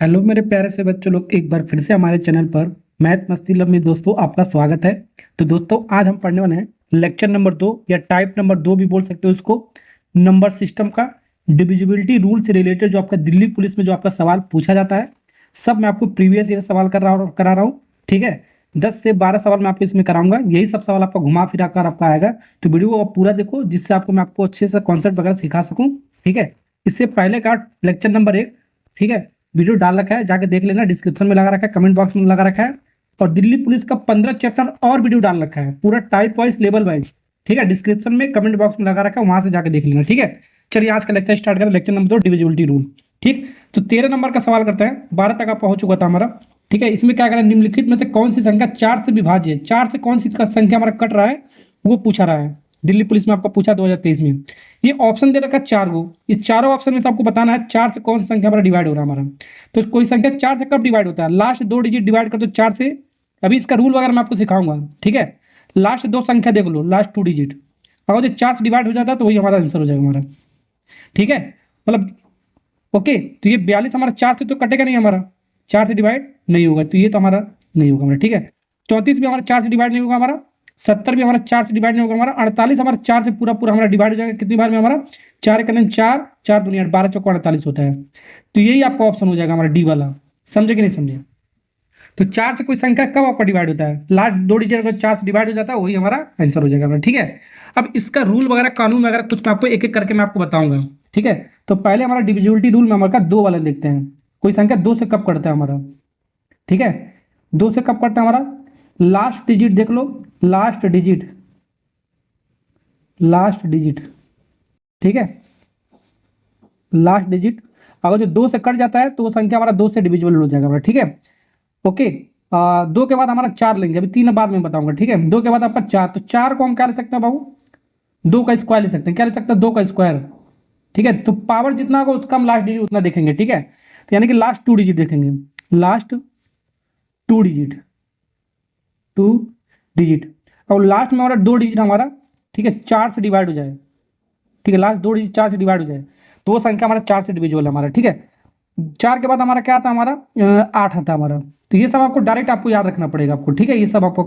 Hello मेरे प्यारे से बच्चों लोग, एक बार फिर से हमारे चैनल पर मैथ मस्ती लब में दोस्तों आपका स्वागत है। तो दोस्तों आज हम पढ़ने वाले हैं लेक्चर नंबर 2 या टाइप नंबर 2 भी बोल सकते हो उसको, नंबर सिस्टम का डिविजिबिलिटी रूल से रिलेटेड जो आपका दिल्ली पुलिस में जो आपका सवाल पूछा जाता है। सब मैं आपको प्रीवियस ईयर सवाल करा रहा हूँ। ठीक है, 10 से 12 सवाल मैं आपको इसमें कराऊंगा, यही सब सवाल आपका घुमा फिरा कर आपका आएगा। तो वीडियो को आप पूरा देखो जिससे मैं आपको अच्छे से कॉन्सेप्ट वगैरह सिखा सकूँ। ठीक है, इससे पहले का लेक्चर नंबर 1, ठीक है, वीडियो डाल रखा है, जाके देख लेना, डिस्क्रिप्शन में लगा रखा है, कमेंट बॉक्स में लगा रखा है। और दिल्ली पुलिस का 15 चैप्टर और वीडियो डाल रखा है, पूरा टाइप वाइज लेवल वाइज। ठीक है, डिस्क्रिप्शन में कमेंट बॉक्स में लगा रखा है, वहां से जाके देख लेना। ठीक है, चलिए आज का लेक्चर स्टार्ट करें। Lecture number 2 divisibility rule. ठीक, तो 13 नंबर का सवाल करते हैं, 12 तक आपका हो चुका था हमारा। ठीक है, इसमें क्या करें, निम्नलिखित में से कौन सी संख्या 4 से विभाज्य है, 4 से कौन सी संख्या हमारा कट रहा है वो पूछा रहा है। दिल्ली पुलिस में आपका पूछा 2023 में। ये ऑप्शन दे रखा है 4 गो, ये चारों ऑप्शन में से आपको बताना है 4 से कौन सी संख्या हमारा डिवाइड हो रहा है हमारा। तो कोई संख्या 4 से कब डिवाइड होता है, लास्ट 2 डिजिट डिवाइड कर दो 4 से। अभी इसका रूल वगैरह मैं आपको सिखाऊंगा। ठीक है, लास्ट 2 संख्या देख लो, लास्ट 2 डिजिट अगर जो 4 से डिवाइड हो जाता है तो वही हमारा आंसर हो जाएगा हमारा। ठीक है, मतलब ओके, तो ये 42 हमारा 4 से तो कटेगा नहीं, हमारा 4 से डिवाइड नहीं होगा, तो ये तो हमारा नहीं होगा हमारा। ठीक है, 34 भी हमारा 4 से डिवाइड नहीं होगा हमारा, 70 भी हमारा 4 से डिवाइड नहीं होगा हमारा, 48 हमारा 4 से पूरा पूरा हमारा डिवाइड हो जाएगा। कितनी बार में हमारा 4 करें 4, 4 दुनिया 12 चौको 48 होता है। तो यही आपका ऑप्शन हो जाएगा हमारा डी वाला। समझे कि नहीं समझे? तो 4 से कोई संख्या कब आपका डिवाइड होता है, लास्ट 2 डिजिट अगर 4 से डिवाइड हो जाता है वही हमारा आंसर हो जाएगा हमारा। ठीक है, अब इसका रूल वगैरह कानून वगैरह कुछ मैं आपको एक एक करके मैं आपको बताऊंगा। ठीक है, तो पहले हमारा डिविजिबिलिटी रूल में हमारा 2 वाला देखते हैं। कोई संख्या 2 से कब कटता है हमारा। ठीक है, 2 से कब कटता है हमारा, लास्ट डिजिट देख लो, लास्ट डिजिट, लास्ट डिजिट। ठीक है, लास्ट डिजिट अगर जो 2 से कट जाता है तो वो संख्या हमारा 2 से डिविजिबल हो जाएगा हमारा। ठीक है, ओके। 2 के बाद हमारा 4 लेंगे, अभी 3 बाद में बताऊंगा। ठीक है, 2 के बाद आपका 4, तो 4 को हम क्या ले सकते हैं बाबू, 2 का स्क्वायर ले सकते हैं। क्या ले सकते हैं, 2 का स्क्वायर। ठीक है, तो पावर जितना होगा उसका हम लास्ट डिजिट उतना देखेंगे। ठीक है, तो यानी कि लास्ट 2 डिजिट देखेंगे, लास्ट 2 डिजिट, 2 डिजिट। और लास्ट में हमारा 2 डिजिट हमारा, ठीक है, 4 से डिवाइड हो जाए। ठीक है, लास्ट 2 डिजिट 4 से डिवाइड हो जाए तो वो संख्या हमारा 4 से डिविजिबल है हमारा। ठीक है, 4 के बाद हमारा क्या आता है, हमारा 8 आता है हमारा। तो ये सब आपको डायरेक्ट आपको याद रखना पड़ेगा आपको। ठीक है, ये सब आपको,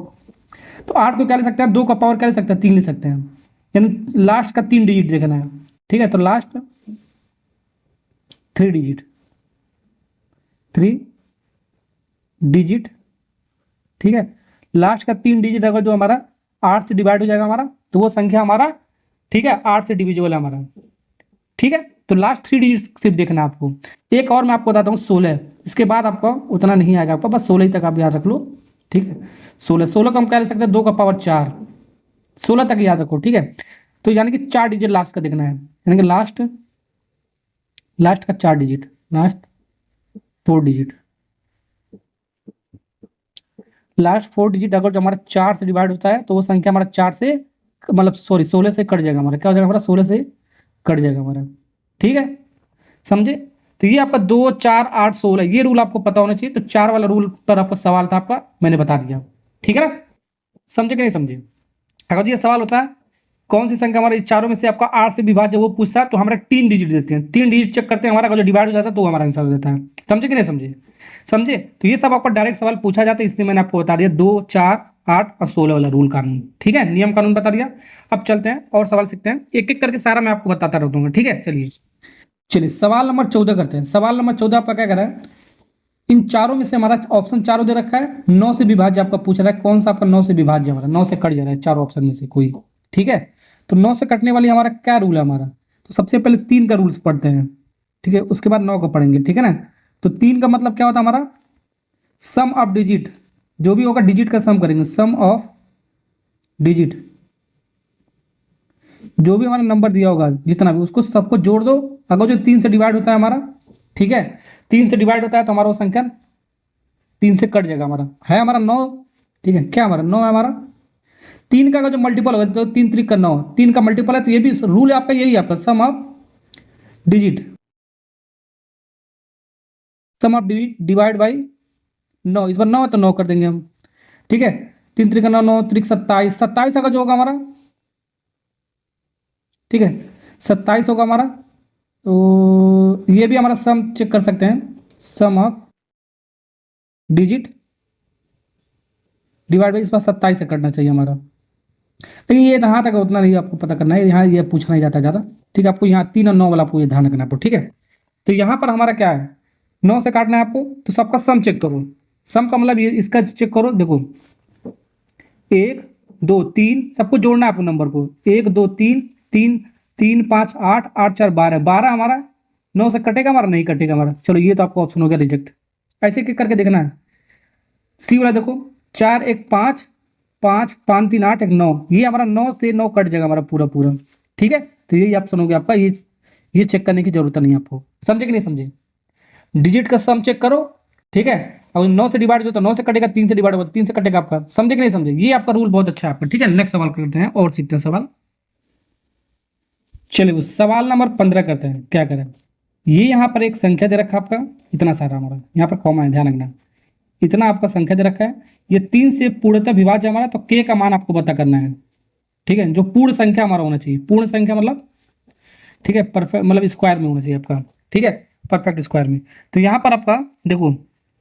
तो 8 को क्या ले सकते हैं, 2 का पावर क्या ले सकते हैं, 3 ले सकते हैं, यानी लास्ट का 3 डिजिट देखना है। ठीक है, तो लास्ट 3 डिजिट, 3 डिजिट। ठीक है, लास्ट का 3 डिजिट अगर जो हमारा 8 से डिवाइड हो जाएगा हमारा तो वो संख्या हमारा, ठीक है, 8 से डिविजिबल है हमारा। ठीक है, तो लास्ट 3 डिजिट सिर्फ देखना है आपको। एक और मैं आपको बताता हूँ 16, इसके बाद आपको उतना नहीं आएगा आपको, बस 16 ही तक आप याद रख लो। ठीक है, 16, 16 को हम क्या ले सकते हैं, 2 का पावर 4, 16 तक याद रखो। ठीक है, तो यानी कि 4 डिजिट लास्ट का देखना है, यानी कि लास्ट, लास्ट का 4 digit, last 4 digit, last 4 digit अगर जो हमारा 4 से डिवाइड होता है तो वो संख्या हमारा 4 से, मतलब सॉरी 16 से कट जाएगा हमारा। क्या हो जाएगा हमारा, 16 से कट जाएगा हमारा। ठीक है, समझे? तो ये आपका 2, 4, 8, 16 ये रूल आपको पता होना चाहिए। तो 4 वाला रूल पर आपका सवाल था आपका, मैंने बता दिया। ठीक है ना, समझे कि नहीं समझे? अगर ये सवाल होता है कौन सी संख्या हमारे चारों में से आपका 8 से विभाज्य वो पूछता है तो हमारा 3 डिजिट देते हैं, 3 डिजिट चेक करते हैं, हमारा अगर जो डिवाइड हो जाता है तो हमारा आंसर हो जाता है। समझे कि नहीं समझे? समझे? तो ये सब आपका डायरेक्ट सवाल पूछा जाता है, इसलिए मैंने आपको बता दिया 2, 4, 8 और 16 वाला रूल कानून। ठीक है, नियम कानून बता दिया। अब चलते हैं और सवाल सीखते हैं, एक एक करके सारा मैं आपको बताता रहूँगा। ठीक है, चलिए चलिए सवाल नंबर 14 करते हैं। सवाल नंबर 14 आपका क्या कर रहा है, इन चारों में से हमारा ऑप्शन चारों दे रखा है, 9 से विभाज्य आपका पूछ रहा है, कौन सा आपका 9 से विभाज्य, हमारा 9 से कट जा रहा है चारों ऑप्शन में से कोई। ठीक है, तो 9 से कटने वाली हमारा क्या रूल है हमारा, तो सबसे पहले 3 का रूल्स पढ़ते हैं। ठीक है, उसके बाद 9 का पढ़ेंगे। ठीक है ना, तो 3 का मतलब क्या होता है हमारा, सम ऑफ डिजिट, जो भी होगा डिजिट का सम करेंगे, सम ऑफ डिजिट, जो भी हमारा नंबर दिया होगा जितना भी उसको सबको जोड़ दो। अगर जो 3 से डिवाइड होता है हमारा, ठीक है, 3 से डिवाइड होता है तो हमारा वो संख्या 3 से कट जाएगा हमारा, है हमारा 9। ठीक है, क्या हमारा 9 है हमारा। 3 का अगर जो मल्टीपल होगा तो 3 3 का 9, 3 का मल्टीपल है, तो ये भी रूल है आपका, यही है आपका sum of digit, sum of digit divide by 9। इस बार 9 है तो 9 कर देंगे हम। ठीक है, 3 3 का 9, 9 3 27, 27 अगर जो होगा हमारा, ठीक है, 27 होगा हमारा। तो ये भी हमारा सम चेक कर सकते हैं, सम ऑफ डिजिट डिवाइड बाई, इस बार 27 से करना चाहिए हमारा। लेकिन ये यहाँ तक उतना नहीं आपको पता करना है, यहाँ ये पूछना ही जाता है ज़्यादा। ठीक है, आपको यहाँ 3 और 9 वाला आपको ये ध्यान रखना है आपको। ठीक है, तो यहाँ पर हमारा क्या है, 9 से काटना है आपको, तो सबका सम चेक करो। सम का मतलब ये इसका चेक करो, देखो 1 2 3 सबको जोड़ना है आपको नंबर को, 1 2 3 3 3 5 8 8 4 12 12 हमारा 9 से कटेगा हमारा, नहीं कटेगा हमारा। चलो ये तो आपको ऑप्शन हो गया रिजेक्ट। ऐसे करके देखना है। सी वाला देखो 4 1 5 5 5 3 8 1 9, ये हमारा 9 से 9 कट जाएगा हमारा पूरा पूरा। ठीक है, तो यही ऑप्शन हो गया आपका। ये चेक करने की जरूरत नहीं आपको। समझे कि नहीं समझे? डिजिट का सम चेक करो। ठीक है, और 9 से डिवाइड हो तो 9 से कटेगा, 3 से डिवाइड होगा तो 3 से कटेगा आपका। समझे कि नहीं समझे? ये आपका रूल बहुत अच्छा है आपका। ठीक है, नेक्स्ट सवाल करते हैं और सीखते हैं सवाल। चलिए वो सवाल नंबर 15 करते हैं। क्या करें, ये यहाँ पर एक संख्या दे रखा है आपका, इतना सारा हमारा यहाँ पर कॉमा है, ध्यान रखना। इतना आपका संख्या दे रखा है, ये 3 से पूर्णतः विभाज्य हमारा, तो के का मान आपको पता करना है। ठीक है, जो पूर्ण संख्या हमारा होना चाहिए, पूर्ण संख्या मतलब ठीक है परफेक्ट मतलब स्क्वायर में होना चाहिए आपका। ठीक है, परफेक्ट स्क्वायर में। तो यहाँ पर आपका देखो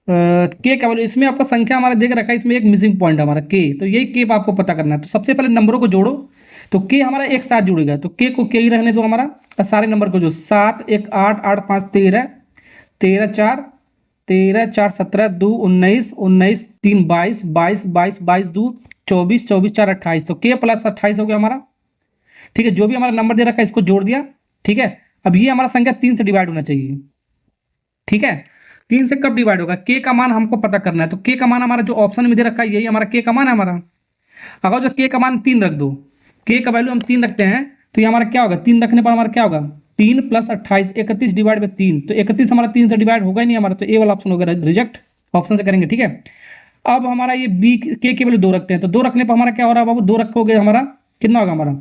के का वैल्यू, इसमें आपका संख्या हमारा देख रखा है, इसमें एक मिसिंग पॉइंट हमारा के, तो यही के आपको पता करना है। तो सबसे पहले नंबरों को जोड़ो, तो के हमारा एक साथ जुड़ेगा, तो के को के ही रहने दो हमारा, और सारे नंबर को जो 7 1 8 8 5 13 13 4 13 4 17 2 19 19 3 22 22 22 22 2 24 24 4 28, तो के प्लस 28 हो गया हमारा। ठीक है, जो भी हमारा नंबर दे रखा है इसको जोड़ दिया। ठीक है, अब ये हमारा संख्या 3 से डिवाइड होना चाहिए। ठीक है, 3 से कब डिवाइड होगा, के का मान हमको पता करना है। तो के का मान हमारा जो ऑप्शन में दे रखा है यही हमारा के का मान है हमारा। अगर जो के का मान 3 रख दो, के का वैल्यू हम 3 रखते हैं, तो ये हमारा क्या होगा, 3 रखने पर हमारा क्या होगा, 3 प्लस 28 31 डिवाइड बाई 3, तो 31 हमारा 3 से डिवाइड होगा ही नहीं हमारा, तो ए वाला ऑप्शन होगा रिजेक्ट। ऑप्शन से करेंगे। ठीक है, अब हमारा ये बी के की वैल्यू 2 रखते हैं, तो 2 रखने पर हमारा क्या हो रहा है बाबू, 2 रखोगे हमारा कितना होगा हमारा,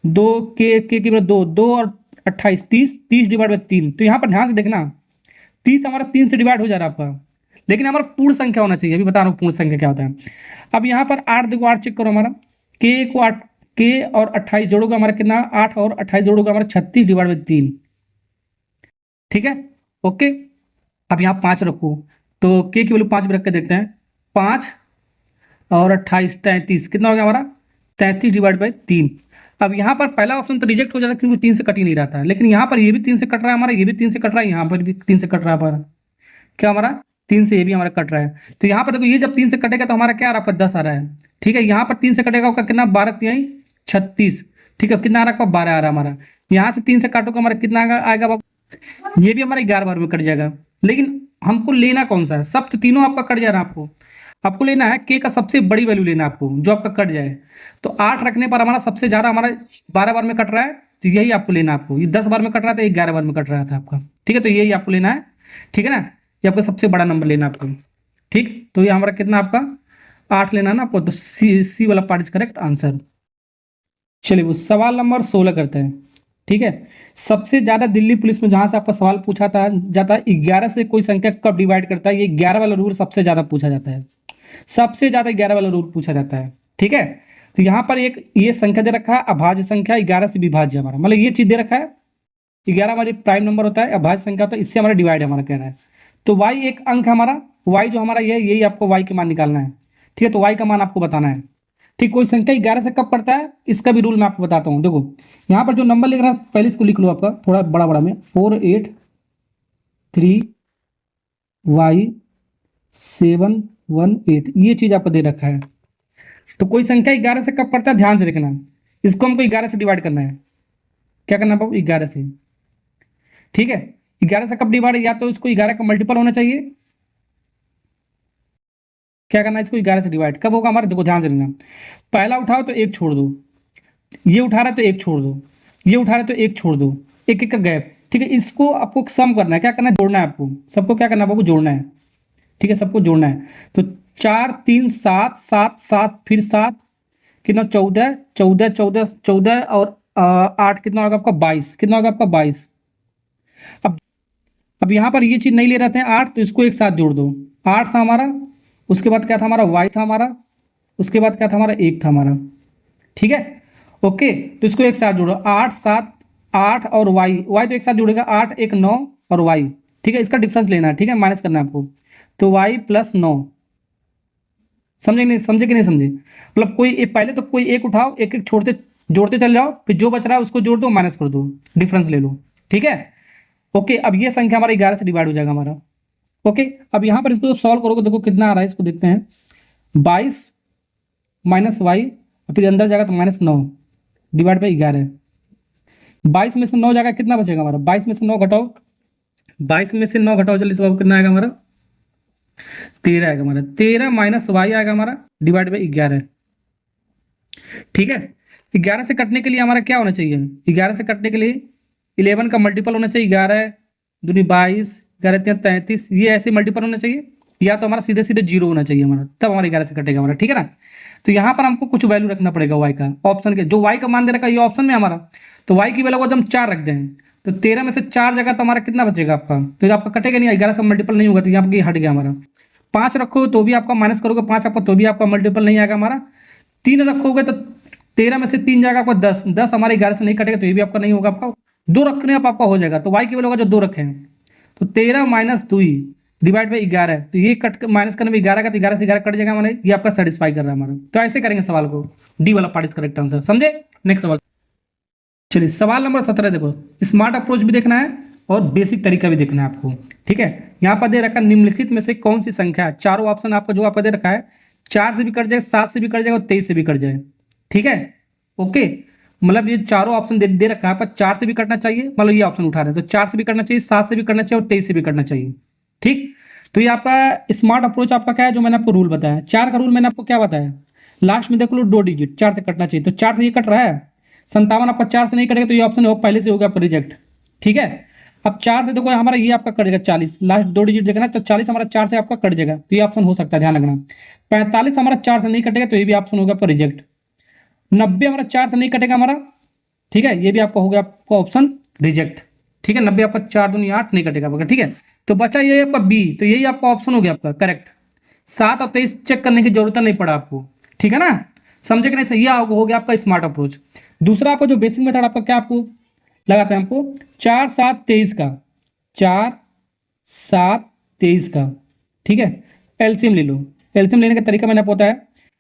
2 के की वैल्यू 2 2 और 28 30 30 डिवाइड बाई 3, तो यहाँ पर ध्यान से देखना 30 हमारा 3 से डिवाइड हो जा रहा है आपका, लेकिन हमारा पूर्ण संख्या होना चाहिए। अभी बता रहा हूँ पूर्ण संख्या क्या होता है। अब यहाँ पर 8 देखो, 8 चेक करो हमारा, के को 8 के और 28 जोड़ोगे हमारा कितना, 8 और 28 जोड़ोगे हमारा 36 डिवाइड बाई 3। ठीक है, ओके। अब यहाँ 5 रखो, तो के की वैल्यू 5 भी रख के देखते हैं, 5 और 28 33 कितना हो गया हमारा, 33 डिवाइड बाई 3। अब यहाँ पर पहला ऑप्शन तो रिजेक्ट हो जाता है क्योंकि 3 से कट ही नहीं रहा था, लेकिन यहाँ पर ये भी 3 से कट रहा है हमारा, ये भी 3 से कट रहा है, यहाँ पर भी 3 से कट रहा है हमारा, क्या हमारा 3 से ये भी हमारा कट रहा है। तो यहाँ पर देखो ये जब 3 से कटेगा तो हमारा क्या आ रहा है, आपका 10 आ रहा है। ठीक है, यहाँ पर 3 से कटेगा आपका कितना, 12 3 36। ठीक है, कितना आ रहा है आपका, 12 आ रहा है हमारा। यहाँ से 3 से काटोगे हमारा कितना आएगा बाबू, ये भी हमारा 11 बार में कट जाएगा। लेकिन हमको लेना कौन सा है, सब तो तीनों आपका कट जा रहा है आपको। आपको लेना है के का सबसे बड़ी वैल्यू लेना है आपको, जो आपका कट जाए। तो 8 रखने पर हमारा सबसे ज़्यादा हमारा 12 बार में कट रहा है, तो यही आपको लेना है आपको। ये 10 बार में कट रहा था, 11 बार में कट रहा था आपका। ठीक है, तो यही आपको लेना है। ठीक है ना, ये आपका सबसे बड़ा नंबर लेना आपको। ठीक, तो ये हमारा कितना आपका 8 लेना है ना आपको, तो सी वाला पार्ट इज करेक्ट आंसर। चलिए वो सवाल नंबर 16 करते हैं। ठीक है, सबसे ज़्यादा दिल्ली पुलिस में जहाँ से आपका सवाल पूछा था जाता है, 11 से कोई संख्या कब डिवाइड करता है, ये 11 वाला रूल सबसे ज़्यादा पूछा जाता है, सबसे ज़्यादा 11 वाला रूल पूछा जाता है। ठीक है, तो यहाँ पर एक ये संख्या दे रखा है, अभाज्य संख्या 11 से विभाज्य हमारा, मतलब ये चीज़ दे रखा है, 11 हमारी प्राइम नंबर होता है, अभाज्य संख्या होता है, इससे हमारा डिवाइड हमारा कह रहा है। तो y एक अंक है हमारा, y जो हमारा ये यही आपको y के मान निकालना है। ठीक है, तो y का मान आपको बताना है। ठीक, कोई संख्या 11 से कब करता है, इसका भी रूल मैं आपको बताता हूँ। देखो यहाँ पर जो नंबर लिख रहा है पहले इसको लिख लो आपका थोड़ा बड़ा बड़ा में, 483y718, ये चीज़ आपको दे रखा है। तो कोई संख्या 11 से कब करता है, ध्यान से देखना, इसको हमको 11 से डिवाइड करना है। क्या करना है बाबू, 11 से। ठीक है, 11 से कब डिवाइड, या तो इसको 11 का मल्टीपल होना चाहिए, क्या करना है, इसको 11 से डिवाइड कब होगा हमारा, देखो ध्यान से लेना, पहला उठाओ तो एक छोड़ दो, ये उठा रहा है तो एक छोड़ दो, ये उठा रहा है तो एक छोड़ दो, एक एक का गैप। ठीक है, इसको आपको सम करना है, क्या करना है, जोड़ना है आपको, सबको क्या करना है बाबू, जोड़ना है। ठीक है, सबको जोड़ना है। तो 4 3 7 7 7 फिर 7 कितना, 14 14 14 14 और 8 कितना होगा आपका, 22 कितना होगा आपका, 22। अब अब यहाँ पर ये चीज़ नहीं ले रहे थे 8, तो इसको एक साथ जोड़ दो, 8 था हमारा, उसके बाद क्या था हमारा, y था हमारा, उसके बाद क्या था हमारा, 1 था हमारा। ठीक है, ओके, तो इसको एक साथ जोड़ो, 8 7 8 और y तो एक साथ जुड़ेगा, 8 1 9 और y। ठीक है, इसका डिफरेंस लेना है, ठीक है, माइनस करना है आपको। तो y प्लस 9, समझे नहीं, समझे कि नहीं समझे, मतलब कोई एक, पहले तो कोई एक उठाओ, एक एक छोड़ते जोड़ते चल जाओ, फिर जो बच रहा है उसको जोड़ दो, माइनस कर दो, डिफरेंस ले लो, ठीक है। ओके, अब ये संख्या हमारा 11 से डिवाइड हो जाएगा हमारा। ओके, अब यहाँ पर इसको सॉल्व करोगे, देखो कितना आ रहा है, इसको देखते हैं। 22 माइनस वाई, फिर अंदर जाएगा तो -9 डिवाइड बाई 11। 22 में से 9 जाएगा, कितना बचेगा हमारा, 22 में से 9 घटाओ, 22 में से 9 घटाओ जल्दी से बाबू, कितना आएगा हमारा, 13 आएगा हमारा। 13 माइनस वाई आएगा हमारा डिवाइड बाई 11, ठीक है। 11 से कटने के लिए हमारा क्या होना चाहिए, 11 से कटने के लिए 11 का मल्टीपल होना चाहिए, 11 दूनी 22, 11 तिया 33, ये ऐसे मल्टीपल होना चाहिए, या तो हमारा सीधे सीधे 0 होना चाहिए हमारा, तब हमारा 11 से कटेगा हमारा, ठीक है ना। तो यहाँ पर हमको कुछ वैल्यू रखना पड़ेगा वाई का, ऑप्शन के जो वाई का मान दे रखा है ये ऑप्शन में हमारा, तो वाई की वैल्यू को हम 4 रख दें, तो 13 में से 4 जगह तो हमारा कितना बचेगा आपका, तो आपका कटेगा नहीं, 11 से मल्टीपल नहीं होगा, तो यहाँ पर हट गया हमारा। 5 रखोगे तो भी आपका माइनस करोगे 5 आपका, तो भी आपका मल्टीपल नहीं आएगा हमारा। 3 रखोगे तो 13 में से 3 जाएगा आपका 10, 10 हमारे 11 से नहीं कटेगा, तो ये भी आपका नहीं होगा आपका। 2 रखने आप आपका हो जाएगा, तो वाई की वैल्यू होगा जो 2 रखे हैं, तो 13 माइनस 2 डिवाइड बाई 11, तो ये कट माइनस करने में 11 का, तो 11 से 11 कट जाएगा हमारे, ये आपका सेटिस्फाई कर रहा है हमारा। तो ऐसे करेंगे सवाल को, डी वाला पार्ट इज करेक्ट आंसर, समझे। नेक्स्ट सवाल, चलिए सवाल नंबर 17 देखो, स्मार्ट अप्रोच भी देखना है और बेसिक तरीका भी देखना है आपको, ठीक है। यहाँ पर दे रखा है निम्नलिखित में से कौन सी संख्या है, चारों ऑप्शन आपका जो आपका दे रखा है, 4 से भी कट जाए, 7 से भी कट जाएगा और 23 से भी कट जाए, ठीक है। ओके, मतलब ये चारों ऑप्शन दे रखा है, पर 4 से भी कटना चाहिए, मतलब ये ऑप्शन उठा रहे हैं तो 4 से भी कटना चाहिए, 7 से भी कटना चाहिए और 23 से भी कटना चाहिए, ठीक। तो ये आपका स्मार्ट अप्रोच आपका क्या है, जो मैंने आपको रूल बताया, 4 का रूल मैंने आपको क्या बताया, लास्ट में देख लो 2 डिजिट 4 से कटना चाहिए, तो 4 से ये कट रहा है, 57 आपका 4 से नहीं कटेगा, तो ये ऑप्शन पहले से हो गया आपका रिजेक्ट, ठीक है। अब 4 से देखो हमारा ये आपका कट जाएगा 40, लास्ट 2 डिजिट देखना, तो 40 हमारा 4 से आपका कट जाएगा, तो ये ऑप्शन हो सकता है, ध्यान रखना। 45 हमारा 4 से नहीं कटेगा, तो ये भी ऑप्शन होगा आपका रिजेक्ट। 90 हमारा 4 से नहीं कटेगा हमारा, ठीक है, ये भी आपका हो गया आपका ऑप्शन रिजेक्ट, ठीक है। 90 आपका 4 दूनी 8 नहीं कटेगा आपका, ठीक है। तो बचा ये आपका बी, तो यही आपका ऑप्शन हो गया आपका करेक्ट। 7 और 23 चेक करने की जरूरत नहीं पड़ा आपको, ठीक है ना, समझे कि नहीं, सही हो गया आपका स्मार्ट अप्रोच। दूसरा आपका जो बेसिक मेथड आपका क्या आपको लगाते हैं, हमको 4 7 23 का, 4 7 23 का, ठीक है। एलसीएम ले लो, एलसीएम लेने का तरीका मैंने आपको बताया,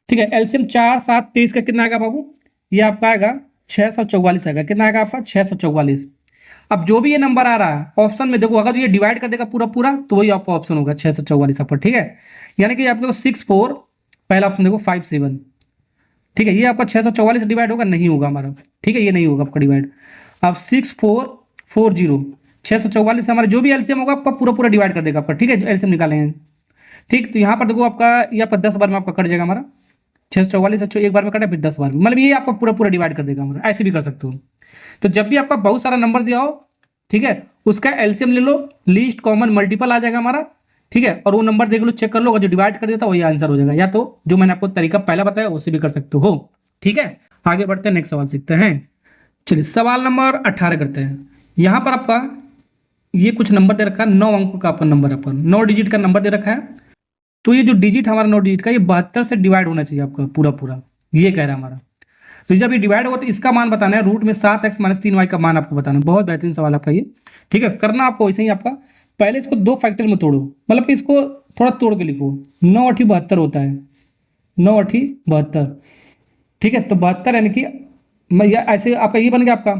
ठीक है। एलसीएम 4 7 23 का कितना आएगा बाबू, ये आपका आएगा 644 आएगा, कितना आएगा आपका 644। अब जो भी ये नंबर आ रहा है ऑप्शन में देखो, अगर तो ये डिवाइड कर देगा पूरा पूरा, तो वही आपका ऑप्शन होगा 644 आपका, ठीक है। यानी कि आपको 6 4, पहला ऑप्शन देखो 5 7, ठीक है, ये आपका 644 डिवाइड होगा, नहीं होगा हमारा, ठीक है, ये नहीं होगा आपका डिवाइड। अब 6 4 4 0, 644 से हमारा जो भी एलसीएम होगा आपका पूरा पूरा डिवाइड कर देगा आपका, ठीक है, एलसीएम निकाले हैं, ठीक। तो यहाँ पर देखो आपका ये आपका 10 बार में आपका कट जाएगा हमारा, 644 अच्छो एक बार में कटा, फिर 10 बार में, मतलब ये आपका पूरा पूरा डिवाइड कर देगा हमारा, ऐसे भी कर सकते हो। तो जब भी आपका बहुत सारा नंबर दिया हो, ठीक है, उसका एलसीएम ले लो, लीस्ट कॉमन मल्टीपल आ जाएगा हमारा, ठीक है, और वो नंबर देख लो, चेक कर लो, अगर जो डिवाइड कर देता वही आंसर हो जाएगा, या तो जो मैंने आपको तरीका पहला बताया उसे भी कर सकते हो, ठीक है। आगे बढ़ते हैं, नेक्स्ट सवाल सीखते हैं। चलिए सवाल नंबर 18 करते हैं। यहाँ पर आपका ये कुछ नंबर दे रखा है, 9 अंकों का आपका नंबर, अपन 9 डिजिट का नंबर दे रखा है, तो ये जो डिजिट हमारा 9 डिजिट का, ये 72 से डिवाइड होना चाहिए आपका पूरा पूरा, ये कह रहा है हमारा। तो जब ये डिवाइड होगा तो इसका मान बताना है, रूट में 7x - 3y का मान आपको बताना है, बहुत बेहतरीन सवाल आपका ये, ठीक है। करना आपको वैसे ही आपका, पहले इसको 2 फैक्टर में तोड़ो, मतलब कि इसको थोड़ा तोड़ के लिखो, 9 8 72 होता है, 9 8 72, ठीक है। तो 72 यानी कि ऐसे आपका ये बन गया आपका,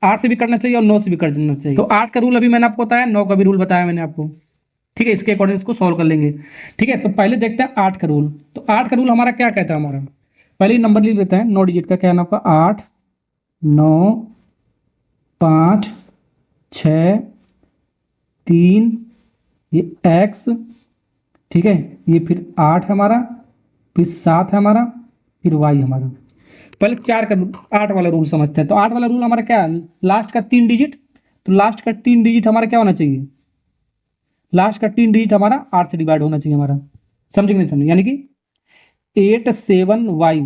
8 से भी करना चाहिए और 9 से भी करना चाहिए, तो 8 का रूल अभी मैंने आपको बताया, 9 का भी रूल बताया मैंने आपको, ठीक है। इसके अकॉर्डिंग इसको सॉल्व कर लेंगे, ठीक है। तो पहले देखते हैं 8 का रूल, तो 8 का रूल हमारा क्या कहता है, हमारा पहले ही नंबर ले लेते हैं 9 डिजिट का, क्या है ना आपका 8 9 5 6 3, ये x, ठीक है, ये फिर 8 है हमारा, फिर 7 है हमारा, फिर y हमारा। पहले 4 का 8 वाला रूल समझते हैं। तो 8 वाला रूल हमारा क्या है, लास्ट का 3 डिजिट, तो लास्ट का 3 डिजिट हमारा क्या होना चाहिए, लास्ट का 3 डिजिट हमारा 8 से डिवाइड होना चाहिए हमारा, समझे कि नहीं समझे, यानी कि 8 7 y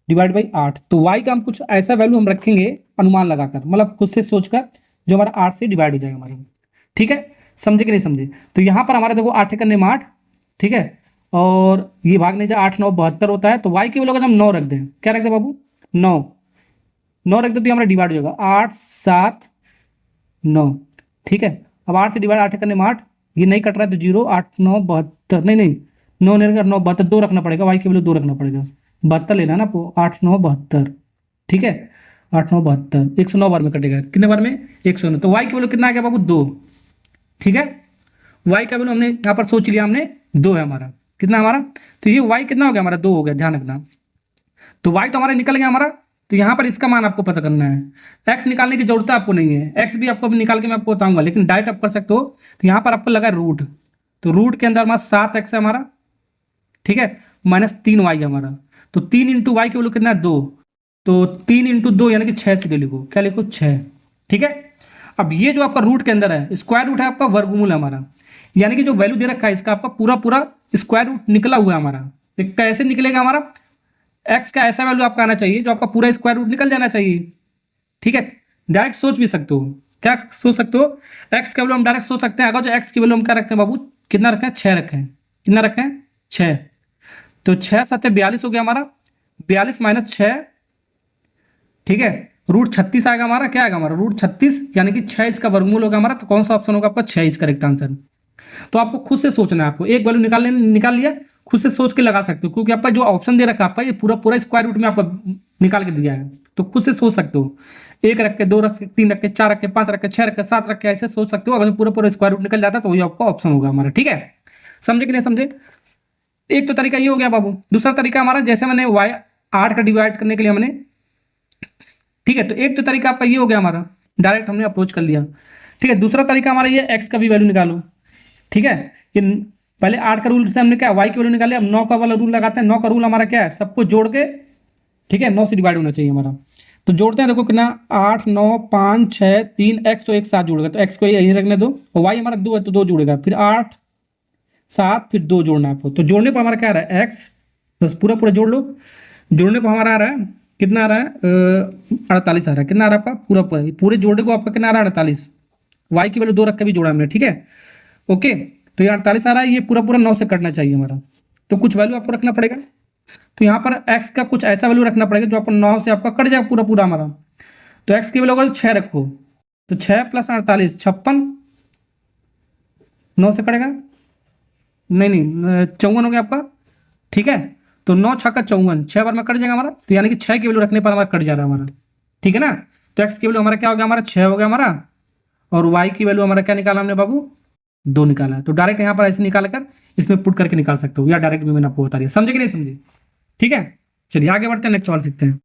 डिवाइड बाई 8, तो y का हम कुछ ऐसा वैल्यू हम रखेंगे अनुमान लगाकर, मतलब खुद से सोचकर, जो हमारा 8 से डिवाइड हो जाएगा हमारा, ठीक है, समझे कि नहीं समझे। तो यहाँ पर हमारा देखो 8 करने में 8, ठीक है, और ये भागने जा 8 9 72 होता है, तो y की वैल्यू अगर हम 9 रख दें, क्या रख दें बाबू, 9 रख दे, तो हमारा डिवाइड हो जाएगा 8 7 9, ठीक है। अब 8 से डिवाइड 8 करने में 8, ये नहीं कट रहा है तो 0, 8 9 72, नहीं 9 नहीं 9 72, 2 रखना पड़ेगा, वाई के वैल्यू 2 रखना पड़ेगा, 72 लेना ना आपको, 8 9 72, ठीक है, 8 9 72, 109 बार में कटेगा, कितने बार में, 109। तो वाई की वैल्यू कितना आ गया बाबू, 2, ठीक है। वाई का वैल्यू हमने यहाँ पर सोच लिया हमने, 2 है हमारा, कितना हमारा, तो ये वाई कितना हो गया हमारा, 2 हो गया, ध्यान रखना। तो वाई तो हमारा निकल गया हमारा, तो यहाँ पर इसका मान आपको पता करना है। एक्स निकालने की जरूरत आपको नहीं है, एक्स भी आपको अभी निकाल के मैं आपको बताऊंगा, लेकिन डायरेक्ट आप कर सकते हो। तो यहाँ पर आपको लगा रूट, तो रूट के अंदर हमारा 7x है हमारा, ठीक है, -3y हमारा, तो 3 इंटू वाई की वैल्यू कितना है, 2, तो 3 इंटू 2 यानी कि 6 सीधे लिखो, क्या लिखो, 6, ठीक है। अब ये जो आपका रूट के अंदर है, स्क्वायर रूट है आपका, वर्गमूल है हमारा, यानी कि जो वैल्यू दे रखा है इसका आपका पूरा पूरा स्क्वायर रूट निकला हुआ है हमारा। तो कैसे निकलेगा हमारा, एक्स का ऐसा वैल्यू आपका आना चाहिए जो आपका पूरा स्क्वायर रूट निकल जाना चाहिए, ठीक है। डायरेक्ट सोच भी सकते हो, क्या सोच सकते हो, एक्स का वैल्यू हम डायरेक्ट सोच सकते हैं। अगर जो एक्स की वैल्यू हम क्या रखते हैं बाबू, कितना रखें, 6 रखें, कितना रखें, 6, तो 6 7 42 हो गया हमारा, 42 माइनस 6, ठीक है, रूट 36 आएगा हमारा, क्या आएगा हमारा, रूट 36, यानी कि 6 इसका वर्गमूल होगा हमारा। तो कौन सा ऑप्शन होगा आपका, 6 इसका करेक्ट आंसर। तो आपको खुद से सोचना है, आपको एक वैल्यू निकाल लिया, खुद से सोच के लगा सकते हो, क्योंकि आपका जो ऑप्शन दे रखा है आपका ये पूरा पूरा स्क्वायर रूट में आपको निकाल के दिया है, तो खुद से सोच सकते हो, 1 रख के, 2 रख के, 3 रख के, 4 रख के, 5 रख के, 6 रख के, 7 रख के, ऐसे सोच सकते हो। अगर पूरा पूरा स्क्वायर रूट निकल जाता है तो वही आपका ऑप्शन होगा हमारा, ठीक है। समझे कि नहीं समझे, एक तो तरीका ये हो गया बाबू। दूसरा तरीका हमारा, जैसे मैंने वाई 8 का डिवाइड करने के लिए हमने, ठीक है, तो एक तो तरीका आपका ये हो गया हमारा, डायरेक्ट हमने अप्रोच कर लिया, ठीक है। दूसरा तरीका हमारा ये, एक्स का भी वैल्यू निकालो, ठीक है। ये पहले 8 का रूल से हमने क्या, वाई की वैल्यू निकाले, अब 9 का वाला रूल लगाते हैं। 9 का रूल हमारा क्या है, सबको जोड़ के, ठीक है, 9 से डिवाइड होना चाहिए हमारा। तो जोड़ते हैं, देखो कितना, 8 9 5 6 3, एक्स तो एक साथ जुड़ेगा, तो एक्स को यही रखने दो, और वाई हमारा 2 है तो 2 जुड़ेगा, फिर 8 7 फिर 2 जोड़ना है आपको। तो जोड़ने पर हमारा क्या आ रहा है, एक्स, बस पूरा पूरा जोड़ लो। जोड़ने पर हमारा आ रहा है, कितना आ रहा है, 48 आ रहा है, कितना आ रहा है आपका, पूरा पूरा पूरे जोड़ने को आपका कितना आ रहा है, 48। वाई की वैल्यू 2 रख के भी जोड़ा हमने, ठीक है, ओके। तो ये 48 आ रहा है, ये पूरा पूरा 9 से कटना चाहिए हमारा, तो कुछ वैल्यू आपको रखना पड़ेगा। तो यहाँ पर x का कुछ ऐसा वैल्यू रखना पड़ेगा जो आपको 9 से आपका कट जाएगा पूरा पूरा हमारा। तो x की वैल्यू अगर 6 रखो, तो 6 + 48 56, 9 से कटेगा, नहीं 54 हो गया आपका, ठीक है। तो 9 6 का 54, 6 बार में कट जाएगा हमारा, तो यानी कि 6 की वैल्यू रखने पर हमारा कट जा रहा है हमारा, ठीक है ना। तो x की वैल्यू हमारा क्या हो गया, हमारा 6 हो गया हमारा, और y की वैल्यू हमारा क्या निकाला हमने बाबू, 2 निकाला है। तो डायरेक्ट यहाँ पर ऐसे निकाल कर इसमें पुट करके निकाल सकते हो, या डायरेक्ट भी मैंने आपको बता दिया, समझे कि नहीं समझे, ठीक है। चलिए आगे बढ़ते हैं, नेक्स्ट सवाल सीखते हैं।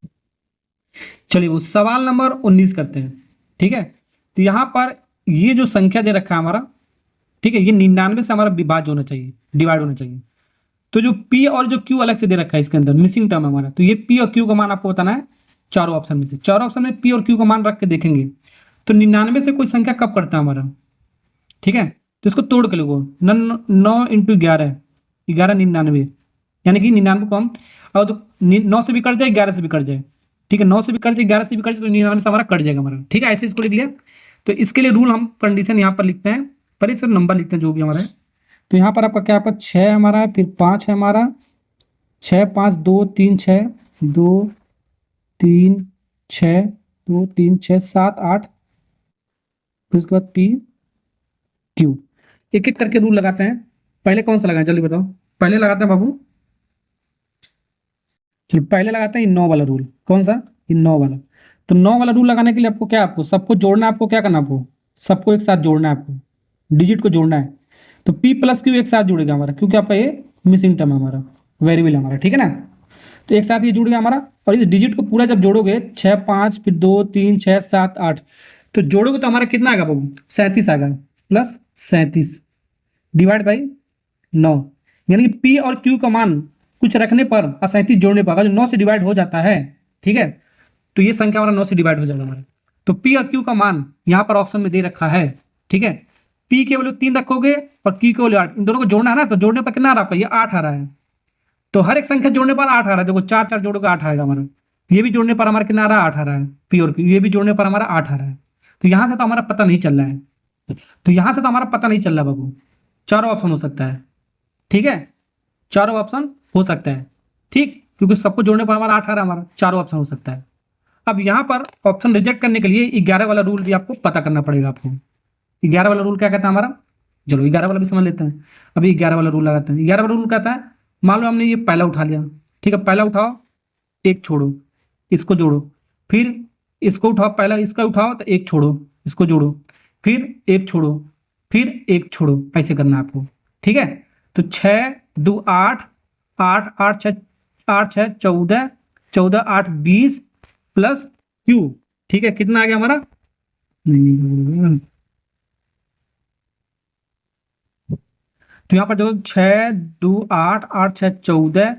चलिए वो सवाल नंबर 19 करते हैं, ठीक है। तो यहाँ पर ये जो संख्या दे रखा है हमारा, ठीक है, ये 99 से हमारा विभाज्य होना चाहिए, डिवाइड होना चाहिए। तो जो P और जो Q अलग से दे रखा है, इसके अंदर मिसिंग टर्म है हमारा, तो ये P और Q का मान आपको बताना है चारों ऑप्शन में से। चारों ऑप्शन में P और Q का मान रख के देखेंगे तो 99 से कोई संख्या कब करता है हमारा, ठीक है। तो इसको तोड़ के लिखो, 9 इंटू 11, 11 99, यानी कि 99 को हम, और तो 9 से भी कट जाए, 11 से भी कट जाए, ठीक है, 9 से भी कट जाए, 11 से भी कट जाए, तो 99 से हमारा कट जाएगा हमारा, ठीक है। ऐसे इसको लिख लिया। तो इसके लिए रूल हम कंडीशन यहाँ पर लिखते हैं, पहले इसका नंबर लिखते हैं जो भी हमारा है। तो यहाँ पर आपका क्या, आपका 6 हमारा है, फिर 5 है हमारा, 6 5 2 3 6 2 3 6 2 3 6 7 8, फिर उसके बाद P Q, एक एक करके रूल लगाते हैं। पहले कौन सा लगाएं, जल्दी बताओ, पहले लगाते हैं बाबू, चलो पहले लगाते हैं 9 वाला रूल। कौन सा, ये 9 वाला। तो 9 वाला रूल लगाने के लिए आपको क्या, आपको सबको जोड़ना है, आपको क्या करना है, आपको सबको एक साथ जोड़ना है, आपको डिजिट को जोड़ना है। तो P + Q एक साथ जुड़ेगा हमारा, क्योंकि आपका ये मिसिंग टर्म है हमारा, वेरिएबल हमारा, ठीक है ना। तो एक साथ ये जुड़ गया हमारा, और इस डिजिट को पूरा जब जोड़ोगे, 6 5 फिर 2 3 6 7 8, तो जोड़ोगे तो हमारा कितना आएगा बाबू, 37 आएगा, प्लस 37 डिवाइड बाई 9, यानी कि P और Q का मान कुछ रखने पर और 37 जोड़ने पर, अगर 9 से डिवाइड हो जाता है, ठीक है, तो ये संख्या हमारा 9 से डिवाइड हो जाएगा हमारा। तो P और Q का मान यहाँ पर ऑप्शन में दे रखा है, ठीक है। P के वैल्यू 3 रखोगे और Q के वैल्यू 8, इन दोनों को जोड़ना है ना, तो जोड़ने पर कितना आ रहा है आपका, ये 8 आ रहा है। तो हर एक संख्या जोड़ने पर 8 आ रहा है, देखो 4 4 जोड़ोगे 8 आएगा हमारा, ये भी जोड़ने पर हमारा कितना आ रहा है, 8 आ रहा है, P और Q, ये भी जोड़ने पर हमारा 8 आ रहा है। तो यहाँ से तो हमारा पता नहीं चल रहा है, तो यहाँ से तो हमारा पता नहीं चल रहा बाबू, चारों ऑप्शन हो सकता है, ठीक है, चारों ऑप्शन हो सकता है, ठीक, क्योंकि सबको जोड़ने पर हमारा 8 आ रहा है, हमारा चारों ऑप्शन हो सकता है। अब यहाँ पर ऑप्शन रिजेक्ट करने के लिए 11 वाला रूल भी आपको पता करना पड़ेगा आपको। 11 वाला रूल क्या कहता है हमारा, चलो 11 वाला भी समझ लेते हैं। अभी 11 वाला रूल लगाते हैं। 11 वाला रूल कहता है, मान लो हमने ये पहला उठा लिया, ठीक है, पहला उठाओ, एक छोड़ो, इसको जोड़ो, फिर इसको उठाओ, पहला इसका उठाओ तो एक छोड़ो, इसको जोड़ो, फिर एक छोड़ो, फिर एक छोड़ो, ऐसे करना है आपको, ठीक है। तो 6 2 8, 8 8 6 8 6 14, 14 8 20 प्लस क्यू, ठीक है, कितना आ गया हमारा, तो यहाँ पर जो 6 2 8 8 6 14,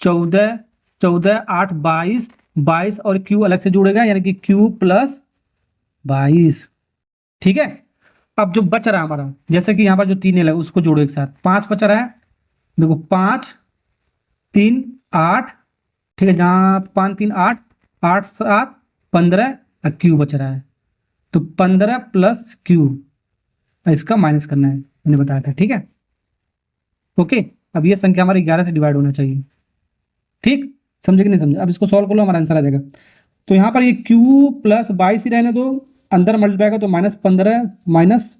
14 14 8 22, 22 और क्यू अलग से जुड़ेगा, यानी कि क्यू प्लस 22, ठीक है। अब जो बच रहा है हमारा, जैसे कि यहाँ पर जो 3 है उसको जोड़ो एक साथ, 5 बच रहा है, देखो 5 3 8, ठीक है, जहाँ 5 3 8, 8 7 15 और क्यू बच रहा है, तो 15 प्लस क्यू, इसका माइनस करना है, मैंने बताया था, ठीक है। ओके, अब ये संख्या हमारी 11 से डिवाइड होना चाहिए, ठीक, समझे कि नहीं समझे। अब इसको सॉल्व कर लो, हमारा आंसर आ जाएगा। तो यहाँ पर ये क्यू प्लस 22 ही रहने दो, अंदर मल्टीप्लाई का तो -15 माइनस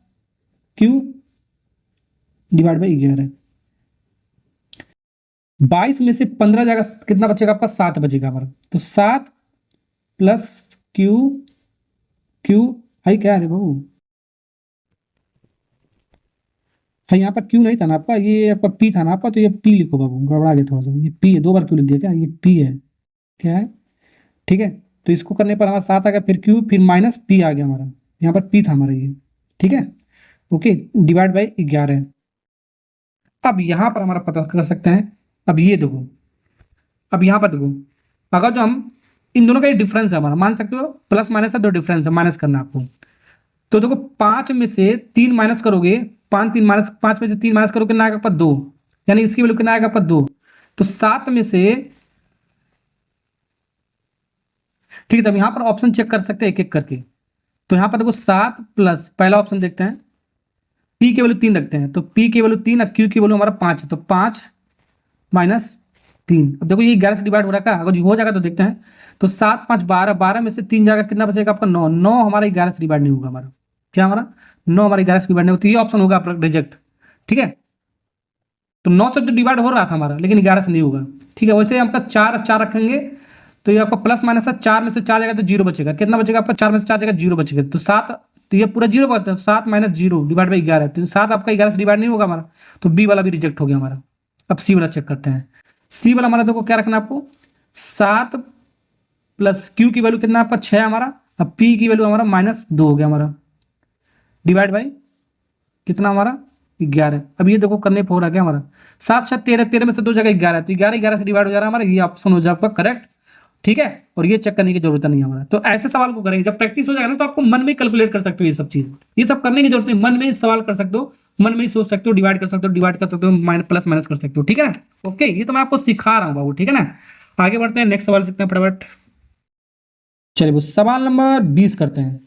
क्यू डिवाइड बाई 11, 22 में से 15 जाएगा, कितना बचेगा आपका, 7 बचेगा हमारा, तो 7 प्लस क्यू, क्यू है क्या है बाबू, है यहाँ पर क्यू नहीं था ना आपका, ये आपका पी था ना आपका, तो ये पी लिखो बाबू, गड़बड़ा गया थोड़ा सा, ये पी है, 2 बार क्यू लिख दिया क्या, ये पी है, क्या है, ठीक है। तो इसको करने पर हमारा 7 आ गया, फिर क्यू, फिर माइनस पी आ गया हमारा, यहाँ पर पी था हमारा ये, ठीक है। Okay, divide by 11। अब यहाँ पर हमारा पता कर सकते हैं, अब ये देखो, अब यहाँ पर देखो, अगर जो हम इन दोनों का डिफरेंस है हमारा, मान सकते हो प्लस माइनस है, 2 डिफरेंस है, माइनस करना आपको। तो देखो 5 में से 3 माइनस करोगे, 5 3 माइनस, 5 में से 3 माइनस करोगे, कितना आएगा आपका 2, यानी इसकी वैल्यू कितना आएगा आपका 2। तो 7 में से, ठीक है, तब यहाँ पर ऑप्शन चेक कर सकते हैं एक एक करके। तो यहाँ पर देखो 7 प्लस, पहला ऑप्शन देखते हैं, पी की वैल्यू 3 रखते हैं, तो पी की वैल्यू 3 और क्यू की वैल्यू हमारा 5 है, तो 5 माइनस 3। अब देखो ये 11 से डिवाइड हो रहा है, अगर हो जाएगा तो देखते हैं। तो 7 5 12, 12 में से 3 जाएगा, कितना बचेगा आपका 9, 9 हमारा 11 से डिवाइड नहीं होगा हमारा, क्या हमारा 9 हमारा 11 से डिवाइड नहीं होगा, तो ये ऑप्शन होगा आपका रिजेक्ट, ठीक है। तो 9 से तो डिवाइड हो रहा था हमारा, लेकिन 11 से नहीं होगा, ठीक है। वैसे आपका 4 4 रखेंगे, तो ये आपका प्लस माइनस है, 4 में से 4 जाएगा तो 0 बचेगा, कितना बचेगा आपका, 4 में से 4 जाएगा 0 बचेगा, तो 7, तो ये पूरा 0 बचता है, 7 माइनस 0 डिवाइड बाई 11, तो 7 आपका 11 से डिवाइड नहीं होगा हमारा, तो बी वाला भी रिजेक्ट हो गया हमारा। अब सी वाला चेक करते हैं। सी वाला हमारा देखो क्या रखना है आपको, 7 प्लस क्यू की वैल्यू कितना आपका 6 हमारा, अब पी की वैल्यू हमारा -2 हो गया हमारा, डिवाइड बाई कितना हमारा 11। अब ये देखो करने पर हो रहा क्या हमारा, 7 7 13, 13 में से 2 जगह 11, तो 11 11 से डिवाइड हो जा रहा है हमारा, ये ऑप्शन हो जाए आपका करेक्ट, ठीक है। और ये चेक करने की जरूरत नहीं है हमारा। तो ऐसे सवाल को करेंगे, जब प्रैक्टिस हो जाएगा ना, तो आपको मन में कैलकुलेट कर सकते हो, ये सब चीज, ये सब करने की जरूरत नहीं, मन में ही सवाल कर सकते हो, मन में ही सोच सकते हो, डिवाइड कर सकते हो, डिवाइड कर सकते हो, माइनस प्लस माइनस कर सकते हो, ठीक है ना। ओके, ये तो मैं आपको सिखा रहा हूँ बाबू, ठीक है ना। आगे बढ़ते हैं, नेक्स्ट सवाल सीखते हैं फटाफट। चलिए वो सवाल नंबर 20 करते हैं।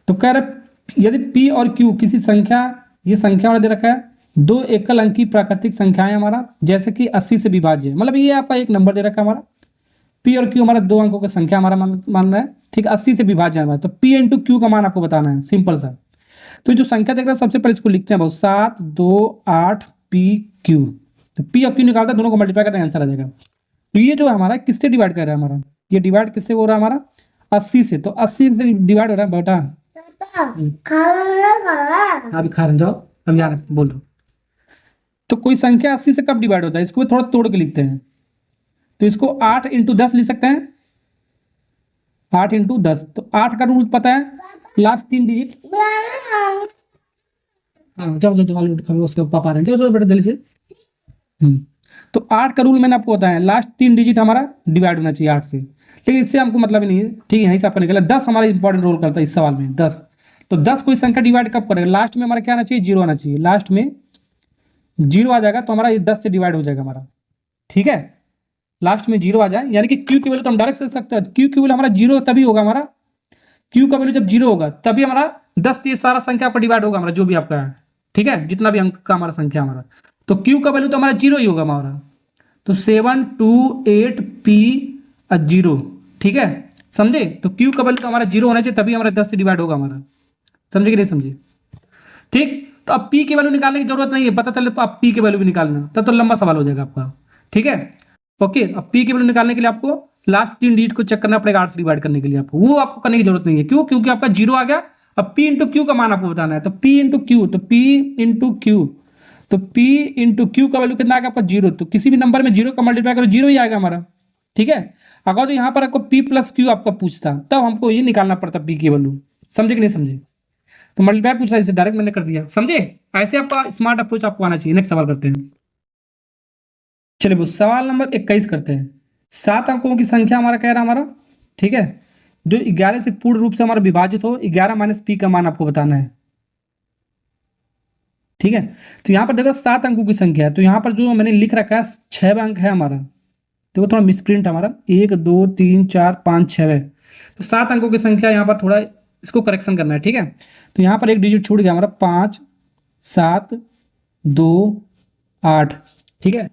तो कह रहे यदि पी और क्यू किसी संख्या, ये संख्या वाला दे रखा है, 2 एकल अंकी प्राकृतिक संख्याएं हमारा, जैसे कि 80 से विभाज्य, मतलब ये आपका एक नंबर दे रखा है हमारा, पी और क्यू हमारा 2 अंकों की संख्या हमारा मान रहा है, ठीक है, 80 से विभाज्य हमारा, तो पी इंटू क्यू का मान आपको बताना है, सिंपल सा। तो जो संख्या देख रहे हैं सबसे पहले इसको लिखते हैं बहुत, 7 2 8 पी क्यू, तो पी और क्यू निकालते हैं, दोनों को मल्टीप्लाई करते हैं, आंसर आ जाएगा। तो ये जो है हमारा किससे डिवाइड कर रहा है हमारा, ये डिवाइड किससे हो रहा है हमारा, 80 से, तो 80 से डिवाइड हो रहा है बेटा, अभी खा रहे जाओ, अब यार बोल रहा। तो कोई संख्या 80 से कब डिवाइड होता है, इसको थोड़ा तोड़ के लिखते हैं। तो इसको 8 इंटू 10 लिख सकते हैं, 8 इंटू 10, तो 8 का रूल पता है, लास्ट 3 डिजिट, हाँ जाओ जाओ, उसके पापा आ रहे हैं, बेटा जल्दी से। तो 8 का रूल मैंने आपको बताया, लास्ट 3 डिजिट हमारा डिवाइड होना चाहिए 8 से, लेकिन इससे हमको मतलब ही नहीं है, ठीक है, यहीं से आपका निकला 10 हमारा इंपॉर्टेंट रोल करता है इस सवाल में, 10। तो 10 कोई संख्या डिवाइड कब करेगा, लास्ट में हमारा क्या आना चाहिए, 0 आना चाहिए, लास्ट में 0 आ जाएगा, तो हमारा ये 10 से डिवाइड हो जाएगा हमारा, ठीक है, लास्ट में 0 आ जाए, यानी कि क्यू की वैल्यू तो हम डायरेक्ट से सकते हैं, क्यू की वैल्यू हमारा 0 तभी होगा हमारा, क्यू का वैल्यू जब 0 होगा तभी हमारा 10 ये सारा संख्या पर डिवाइड होगा हमारा, जो भी आपका है, ठीक है, जितना भी अंक का हमारा संख्या हमारा, तो क्यू का वैल्यू तो हमारा 0 ही होगा हमारा, तो 7 2 8 पी 0, ठीक है, समझे। तो क्यू का वैल्यू तो हमारा 0 होना चाहिए, तभी हमारा 10 से डिवाइड होगा हमारा, समझे कि नहीं समझे। ठीक। तो अब पी की वैल्यू निकालने की जरूरत नहीं है, पता चले तो आप पी की वैल्यू भी निकालना, तब तो लंबा सवाल हो जाएगा आपका। ठीक है, ओके। अब पी की वैल्यू निकालने के लिए आपको लास्ट 3 डिजिट को चेक करना पड़ेगा 8 से डिवाइड करने के लिए, आपको वो आपको करने की जरूरत नहीं है। क्यों? क्योंकि आपका 0 आ गया। अब पी इंटू क्यू का मान आपको बताना है, तो पी इंटू क्यू, तो पी इंटू क्यू, तो पी इंटू क्यू का वैल्यू कितना आ गया आपका 0। तो किसी भी नंबर में 0 का मल्टीप्लाई करो 0 ही आएगा हमारा। ठीक है, अगर तो यहाँ पर आपको पी प्लस क्यू आपका पूछता, तब हमको ये निकालना पड़ता पी की वैल्यू। समझे कि नहीं समझे? तो मल्टीप्लाई पूछ रहा है, इसे डायरेक्ट मैंने कर दिया। समझे? ऐसे आपका स्मार्ट अप्रोच आपको आना चाहिए। नेक्स्ट सवाल करते हैं। चलिए वो सवाल नंबर 21 करते हैं। 7 अंकों की संख्या हमारा कह रहा हमारा, ठीक है, जो 11 से पूर्ण रूप से हमारा विभाजित हो, 11 माइनस पी का मान आपको बताना है। ठीक है, तो यहाँ पर देखो 7 अंकों की संख्या है, तो यहाँ पर जो मैंने लिख रखा है 6 अंक है हमारा। देखो थोड़ा मिसप्रिंट है हमारा, 1 2 3 4 5 6 है, तो 7 अंकों की संख्या यहाँ पर थोड़ा इसको करेक्शन करना है। ठीक है, तो यहाँ पर एक डिजिट छूट गया हमारा, 5 7 2 8। ठीक है,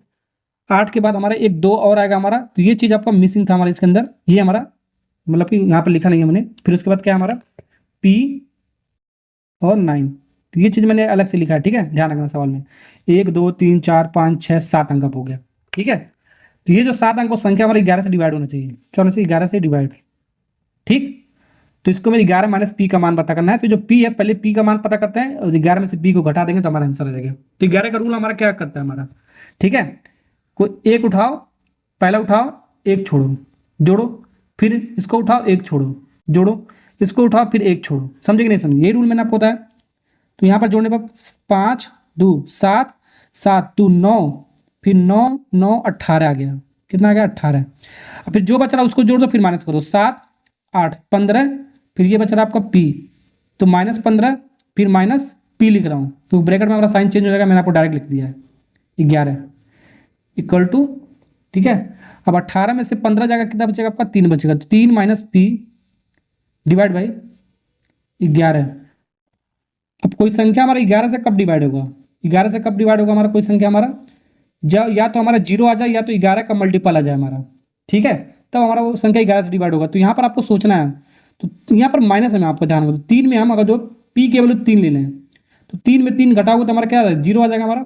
8 के बाद हमारा एक 2 और आएगा हमारा, तो ये चीज़ आपका मिसिंग था हमारे इसके अंदर, ये हमारा मतलब कि यहाँ पर लिखा नहीं है मैंने। फिर उसके बाद क्या है हमारा P और 9, तो ये चीज़ मैंने अलग से लिखा है। ठीक है, ध्यान रखना सवाल में 1 2 3 4 5 6 7 अंक हो गया। ठीक है, तो ये जो 7 अंकों संख्या हमारी 11 से डिवाइड होना चाहिए। क्या होना चाहिए? 11 से डिवाइड। ठीक, तो इसको मेरी 11 माइनस पी का मान पता करना है। तो जो पी है पहले पी का मान पता करते हैं, और 11 में से पी को घटा देंगे तो हमारा आंसर आ जाएगा। तो 11 का रूल हमारा क्या करता है हमारा, ठीक है, कोई एक उठाओ, पहला उठाओ, एक छोड़ो, जोड़ो, फिर इसको उठाओ, एक छोड़ो, जोड़ो, इसको उठाओ, फिर एक छोड़ो। समझे कि नहीं समझे? ये रूल मैंने आपको बताया। तो यहाँ पर जोड़ने पर 5 2 7 7 2 9, फिर 9 9 18 आ गया। कितना आ गया? 18। अब फिर जो बच रहा उसको जोड़ दो, फिर माइनस करो, 7 8 15, फिर ये बच रहा आपका पी, तो -15, फिर माइनस पी लिख रहा हूँ, तो ब्रैकेट में हमारा साइन चेंज हो जाएगा, मैंने आपको डायरेक्ट लिख दिया है 11 इक्वल टू। ठीक है, अब 18 में से 15 जाएगा, कितना बचेगा आपका? 3 बचेगा, तो 3 माइनस पी डिवाइड बाई 11। अब कोई संख्या हमारा 11 से कब डिवाइड होगा? 11 से कब डिवाइड होगा हमारा कोई संख्या हमारा? जब या तो हमारा 0 आ जाए, या तो 11 का मल्टीपल आ जाए हमारा। ठीक है, तब हमारा वो संख्या 11 से डिवाइड होगा। तो यहाँ पर आपको सोचना है, तो यहाँ पर माइनस है, मैं आपको ध्यान रखो, 3 में हम अगर जो पी के वैल्यू 3 ले लें, तो 3 में 3 घटाओगे तो हमारा क्या 0 आ जाएगा हमारा,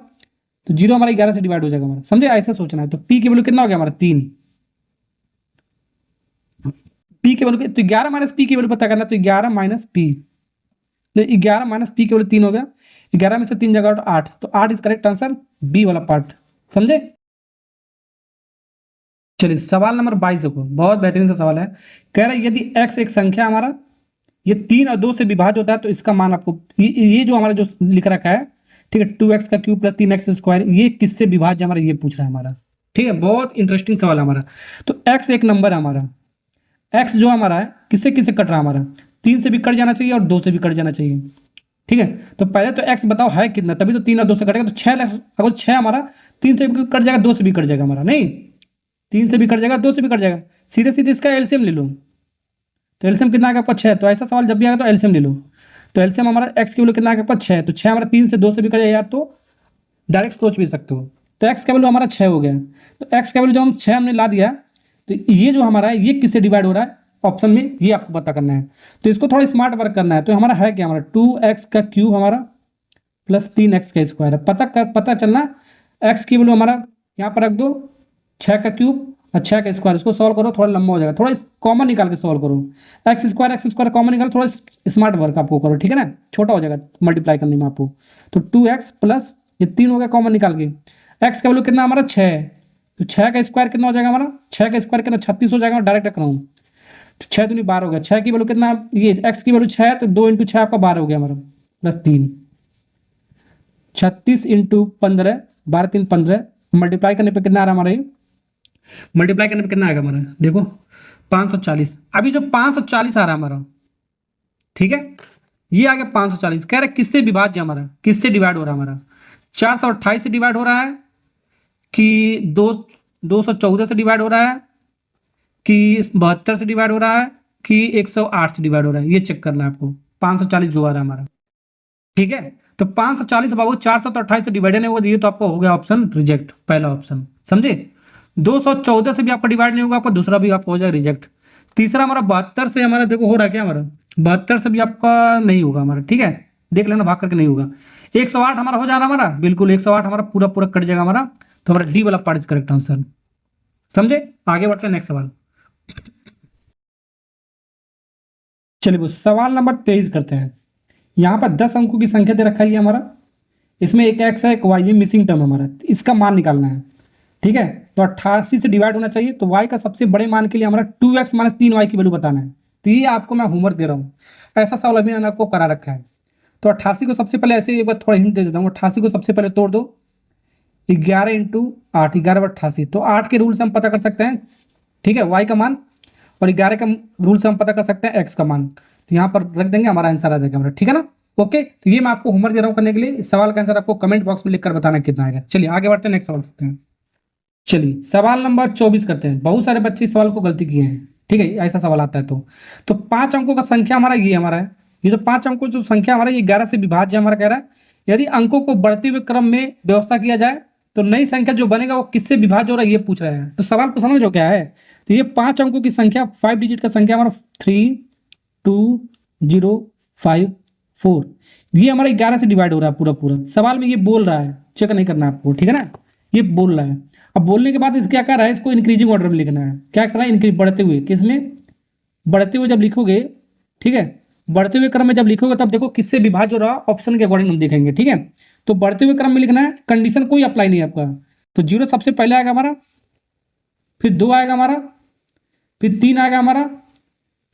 तो 0 हमारा 11 से डिवाइड हो जाएगा हमारा। समझे? ऐसे सोचना है। तो पी के वैल्यू कितना हो गया हमारा? 3। पी के वैल्यू, तो 11 माइनस पी की वैल्यू पता करना, तो 11 माइनस पी, तो 11 माइनस पी की वैल्यू 3 हो गया। 11 में से 3 जगह 8, तो 8 इज करेक्ट आंसर, बी वाला पार्ट। समझे? चलिए सवाल नंबर 22 देखो, बहुत बेहतरीन सा सवाल है। कह रहा है यदि x एक संख्या हमारा ये 3 और 2 से विभाज्य होता है, तो इसका मान आपको ये जो हमारा जो लिख रखा है, ठीक है, 2x का क्यूब प्लस 3x स्क्वायर, ये किससे विभाज्य हमारा, ये पूछ रहा है हमारा। ठीक है, बहुत इंटरेस्टिंग सवाल है हमारा। तो x एक नंबर है हमारा, x जो हमारा है किससे किससे कट रहा है हमारा? 3 से भी कट जाना चाहिए और 2 से भी कट जाना चाहिए। ठीक है, तो पहले तो x बताओ है कितना, तभी तो 3 और 2 से कटेगा। तो 6, अगर 6 हमारा 3 से भी कट जाएगा, 2 से भी कट जाएगा हमारा, नहीं 3 से भी कट जाएगा, 2 से भी कट जाएगा, सीधे सीधे इसका एलसीएम ले लो। तो एलसीएम कितना आ गया आपका? 6। तो ऐसा सवाल जब भी आएगा तो एलसीएम ले लो। तो एलसीएम हमारा x की वैल्यू कितना आ गया आपका? 6। तो 6 हमारा 3 से 2 से भी कट जाएगा, तो डायरेक्ट सोच भी सकते हो। तो x का वैल्यू हमारा 6 हो गया। तो x का वैल्यू जब हम 6 हमने ला दिया, तो ये जो हमारा है ये किससे डिवाइड हो रहा है ऑप्शन में, ये आपको पता करना है। तो इसको थोड़ा स्मार्ट वर्क करना है। तो हमारा है क्या? हमारा 2x का क्यूब हमारा प्लस 3x का स्क्वायर है। पता चलना x की वैल्यू हमारा यहाँ पर रख दो, 6 का क्यूब और 6 का स्क्वायर, इसको सॉल्व करो, थोड़ा लंबा हो जाएगा, थोड़ा कॉमन निकाल के सॉल्व करो। एक्स स्क्वायर कॉमन निकाल, थोड़ा स्मार्ट वर्क आपको करो, ठीक है ना, छोटा हो जाएगा मल्टीप्लाई करने में आपको। तो 2x प्लस ये 3 हो गया कॉमन निकाल के, एक्स का वैल्यू कितना हमारा 6, तो 6 का स्क्वायर कितना हो जाएगा हमारा, 6 का स्क्वायर कितना 36 हो जाएगा, डायरेक्ट रख रहा हूँ। 6 दूनी 12 हो गया, 6 की वैल्यू कितना, ये एक्स की वैल्यू 6 है, तो 2 इंटू 6 आपका 12 हो गया हमारा, प्लस 3, 36 इंटू 15, 12 3 15, मल्टीप्लाई करने पे कितना आ रहा है हमारा, ये मल्टीप्लाई करने पे कितना आएगा हमारा, देखो 540। अभी जो 540 आ रहा है हमारा, ठीक है, ये आ गया 540। कह रहा है किससे विभाज्य हमारा, किससे डिवाइड हो रहा है हमारा, 428 से डिवाइड हो रहा है कि 214 से डिवाइड हो रहा है कि 72 से डिवाइड हो रहा है कि 108 से डिवाइड हो रहा है, ये चेक करना है आपको। 540 जो आ रहा है हमारा, ठीक है, तो 540 बाबू 428 से डिवाइड नहीं होगा, ये तो आपको हो गया ऑप्शन रिजेक्ट, पहला ऑप्शन, समझे। 214 से भी आपका डिवाइड नहीं होगा, आपका दूसरा भी आपको हो जाएगा रिजेक्ट। तीसरा हमारा 72 से हमारा देखो हो रहा है क्या, हमारा 72 से भी आपका नहीं होगा हमारा, ठीक है, देख लेना, भाग करके नहीं होगा। 108 हमारा हो जा रहा हमारा, बिल्कुल 108 हमारा पूरा पूरा कट जाएगा हमारा। तो हमारा डी वाला पार्ट इज करेक्ट आंसर। समझे? आगे बढ़ते हैं नेक्स्ट सवाल। चलिए सवाल नंबर 23 करते हैं। यहाँ पर 10 अंकों की संख्या दे रखा है हमारा, इसमें एक एक्स है एक वाई है, मिसिंग टर्म हमारा, इसका मान निकालना है। ठीक है, तो 88 से डिवाइड होना चाहिए। तो y का सबसे बड़े मान के लिए हमारा 2x माइनस 3y की वैल्यू बताना है। तो ये आपको मैं होमवर्क दे रहा हूँ, ऐसा सवाल अभी मैंने आपको करा रखा है। तो 88 को सबसे पहले ऐसे एक बार थोड़ा हिंट दे देता हूँ। 88 को सबसे पहले तोड़ दो, 11 इंटू 8, 11/88। तो 8 के रूल से हम पता कर सकते हैं, ठीक है, y का मान, और 11 का रूल से हम पता कर सकते हैं x का मान। तो यहाँ पर रख देंगे, हमारा आंसर आ जाएगा हमारा। ठीक है ना? ओके, तो ये मैं आपको होमवर्क दे रहा हूँ करने के लिए। इस सवाल का आंसर आपको कमेंट बॉक्स में लिखकर बताना कितना आएगा। चलिए आगे बढ़ते हैं, नेक्स्ट सवाल सकते हैं। चलिए सवाल नंबर 24 करते हैं। बहुत सारे बच्चे इस सवाल को गलती किए हैं, ठीक है, ऐसा सवाल आता है। तो 5 अंकों का संख्या हमारा ये हमारा है, ये जो 5 अंकों जो संख्या हमारा ये 11 से विभाज्य हमारा कह रहा है। यदि अंकों को बढ़ते हुए क्रम में व्यवस्था किया जाए तो नई संख्या जो बनेगा वो किससे विभाज्य हो रहा है ये पूछ रहा है। तो सवाल को समझ लो क्या है। तो ये 5 अंकों की संख्या, 5 डिजिट का संख्या हमारा 3 2 0 5 4, ये हमारा 11 से डिवाइड हो रहा है पूरा पूरा। सवाल में ये बोल रहा है, चेक नहीं करना है आपको, ठीक है ना, ये बोल रहा है। अब बोलने के बाद इस क्या कर रहा है, इसको इंक्रीजिंग ऑर्डर में लिखना है। क्या कर रहा है, इंक्रीज, बढ़ते हुए, किसमें, बढ़ते हुए जब लिखोगे, ठीक है, बढ़ते हुए क्रम में जब लिखोगे तब देखो किससे विभाज्य हो रहा, ऑप्शन के अकॉर्डिंग हम देखेंगे। ठीक है, तो बढ़ते हुए क्रम में लिखना है, कंडीशन कोई अप्लाई नहीं है आपका। तो 0 सबसे पहले आएगा हमारा, फिर 2 आएगा हमारा, फिर 3 आएगा हमारा,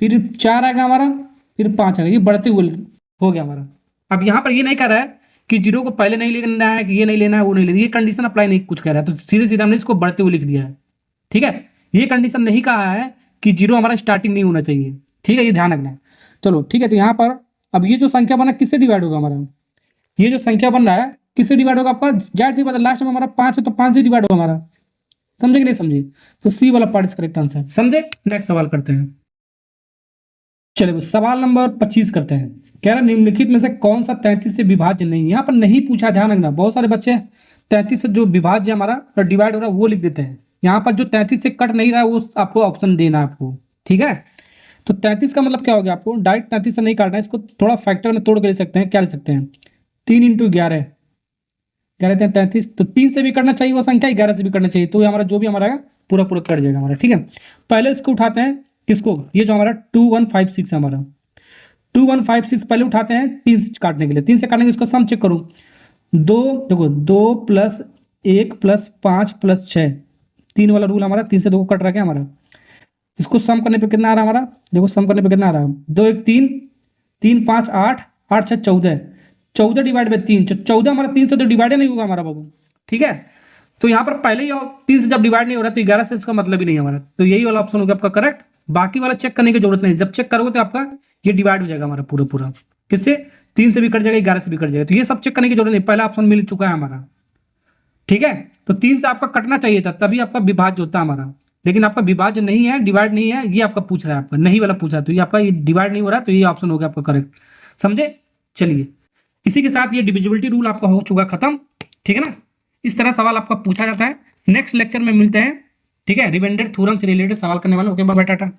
फिर 4 आएगा हमारा, फिर 5 आएगा। ये बढ़ते हुए हो गया हमारा। अब यहाँ पर ये नहीं कर रहा है कि 0 को पहले नहीं लेना है, कि ये नहीं लेना है, वो नहीं लेना, ये कंडीशन अप्लाई नहीं कुछ कह रहा है। तो सीधे सीधे हमने इसको बढ़ते हुए लिख दिया है। ठीक है, ये कंडीशन नहीं कहा है कि 0 हमारा स्टार्टिंग नहीं होना चाहिए। ठीक है, ये ध्यान रखना है। चलो ठीक है, तो यहाँ पर अब ये जो संख्या बना किससे डिवाइड होगा हमारा, ये जो संख्या बन रहा है किससे डिवाइड होगा आपका, जाहिर सी बात है, लास्ट में हमारा 5 है तो 5 से डिवाइड होगा हमारा। समझे कि नहीं समझे? तो सी वाला पार्ट इज करेक्ट आंसर। समझे? नेक्स्ट सवाल करते हैं। चलिए सवाल नंबर 25 करते हैं। कह रहा निम्नलिखित में से कौन सा 33 से विभाज्य नहीं, यहाँ पर नहीं पूछा, ध्यान रखना। बहुत सारे बच्चे 33 से जो विभाज्य हमारा डिवाइड हो रहा है वो लिख देते हैं। यहाँ पर जो 33 से कट नहीं रहा है वो आपको ऑप्शन देना है आपको। ठीक है, तो 33 का मतलब क्या हो गया, आपको डायरेक्ट 33 से नहीं काटना है, इसको थोड़ा फैक्टर में तोड़ के ले सकते हैं। क्या ले सकते हैं, 3 इंटू 11, 11 33, तो 3 से भी करना चाहिए वो संख्या, 11 से भी करना चाहिए। तो हमारा जो भी हमारा पूरा पूरा कट जाएगा हमारा। ठीक है, पहले इसको उठाते हैं, किसको, ये जो हमारा 2156 है हमारा, 2156 पहले उठाते हैं 3 से काटने के लिए। 3 से काटने के लिए इसका सम चेक करूँ, 2, देखो 2 + 1 + 5 + 6, 3 वाला रूल हमारा, 3 से 2 कट रहा है हमारा। इसको सम करने पे कितना आ रहा है हमारा, देखो सम करने पे कितना आ रहा है, 2 1 3, 3 5 8, 8 6 14, 14 डिवाइड बाई 3, 14 हमारा 3 से तो डिवाइड नहीं होगा हमारा बाबू। ठीक है, तो यहाँ पर पहले ही 3 से जब डिवाइड नहीं हो रहा तो 11 से इसका मतलब ही नहीं है हमारा। तो यही वाला ऑप्शन होगा आपका करेक्ट। बाकी वाला चेक करने की जरूरत नहीं, जब चेक करोगे तो आपका ये डिवाइड हो जाएगा हमारा पूरा पूरा। किससे, 3 से भी कट जाएगा, 11 से भी कट जाएगा। तो ये सब चेक करने की जरूरत नहीं, पहला ऑप्शन मिल चुका है हमारा। ठीक है, तो 3 से आपका कटना चाहिए था, तभी आपका विभाज्य होता है हमारा। लेकिन आपका विभाज्य नहीं है, डिवाइड नहीं है, ये आपका पूछ रहा है, आपका नहीं वाला पूछा, तो ये आपका ये डिवाइड नहीं हो रहा, तो ये ऑप्शन हो गया आपका करेक्ट। समझे? चलिए इसी के साथ ये डिविजिबिलिटी रूल आपका हो चुका खत्म। ठीक है ना, इस तरह सवाल आपका पूछा जाता है। नेक्स्ट लेक्चर में मिलते हैं। ठीक है, रिमाइंडर थ्योरम से रिलेटेड सवाल करने वाला। Okay bye, Tata.